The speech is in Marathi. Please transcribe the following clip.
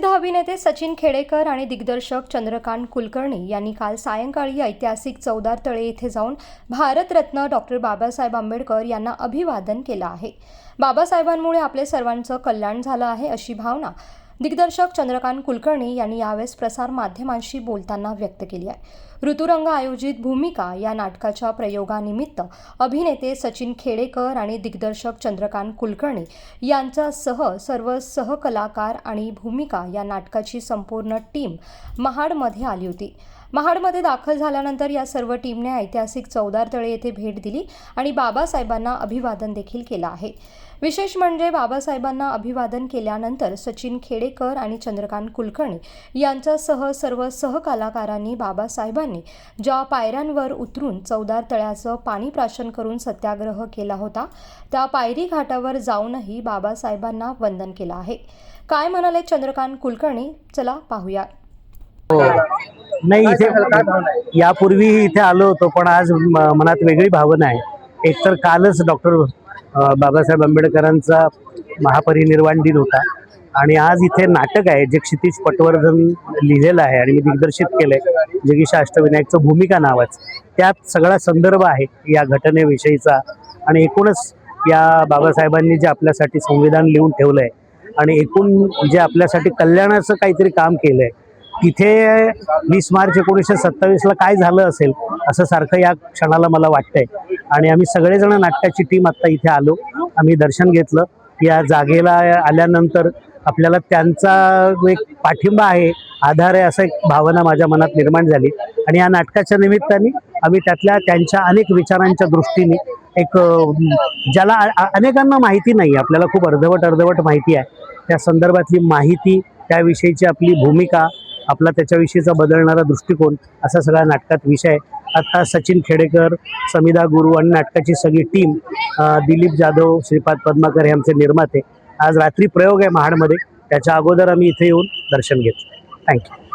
अभिनेते सचिन खेडेकर आणि दिग्दर्शक चंद्रकांत कुलकर्णी यांनी काल सायंकाळी ऐतिहासिक चौदार तळे येथे जाऊन भारतरत्न डॉक्टर बाबासाहेब आंबेडकर यांना अभिवादन केलं आहे। बाबासाहेबांमुळे आपले सर्वांचं कल्याण झालं आहे अशी भावना दिग्दर्शक चंद्रकांत कुलकर्णी यांनी यावेळेस प्रसार माध्यमांशी बोलताना व्यक्त केली आहे। ऋतुरंग आयोजित भूमिका या नाटकाच्या प्रयोगानिमित्त अभिनेते सचिन खेडेकर आणि दिग्दर्शक चंद्रकांत कुलकर्णी यांच्यासह सर्व सहकलाकार आणि भूमिका या नाटकाची संपूर्ण टीम महाडमध्ये आली होती। महाडमध्ये दाखल झाल्यानंतर या सर्व टीमने ऐतिहासिक चौदार तळे येथे भेट दिली आणि बाबासाहेबांना अभिवादन देखील केलं आहे। विशेष म्हणजे बाबासाहेबांना अभिवादन केल्यानंतर सचिन खेडेकर आणि चंद्रकांत कुलकर्णी यांच्यासह सर्व सहकलाकारांनी बाबासाहेबांनी ज्या पायऱ्यांवर उतरून चौदार तळ्याचं पाणी प्राशन करून सत्याग्रह केला होता त्या पायरी घाटावर जाऊनही बाबासाहेबांना वंदन केलं आहे। काय म्हणाले चंद्रकांत कुलकर्णी, चला पाहूया। नाही, इथे यापूर्वी इथे आलो होतो, पण आज मनात वेगळी भावना आहे। एकतर कालच डॉक्टर बाबासाहेब आंबेडकरांचा महापरिनिर्वाण दिन होता आणि आज इथे नाटक आहे जे क्षितिज पटवर्धन लिहिलेलं आहे आणि मी दिग्दर्शित केलंय, जगीशा अष्टविनायकचं भूमिका नावाचं। त्यात सगळा संदर्भ आहे या घटनेविषयीचा आणि एकूणच या बाबासाहेबांनी जे आपल्यासाठी संविधान लिहून ठेवलंय आणि एकूण जे आपल्यासाठी कल्याणाचं काहीतरी काम केलंय, तिथे 20 मार्च 1927ला काय झालं असेल असं सारखं या क्षणाला मला वाटतंय। आणि आम्ही सगळेजण नाटकाची टीम आत्ता इथे आलो, आम्ही दर्शन घेतलं। या जागेला आल्यानंतर आपल्याला त्यांचा एक पाठिंबा आहे, आधार आहे, असं एक भावना माझ्या मनात निर्माण झाली आणि या नाटकाच्या निमित्ताने आम्ही त्यांच्या अनेक विचारांच्या दृष्टीने एक ज्याला अनेकांना माहिती नाही, आपल्याला खूप अर्धवट माहिती आहे, त्या संदर्भातली माहिती, त्याविषयीची आपली भूमिका, आपला त्याच्याविषयीचा बदलणारा दृष्टिकोन, असा सगळा नाटकात विषय आहे। आता सचिन खेडेकर, समिधा गुरु आणि नाटकाची सगळी टीम, दिलीप जाधव, श्रीपाद पद्माकर हे आमचे निर्माते। आज रात्री प्रयोग आहे महाडमध्ये, त्याच्या अगोदर आम्ही इथे येऊन दर्शन घेतलं। थँक्यू।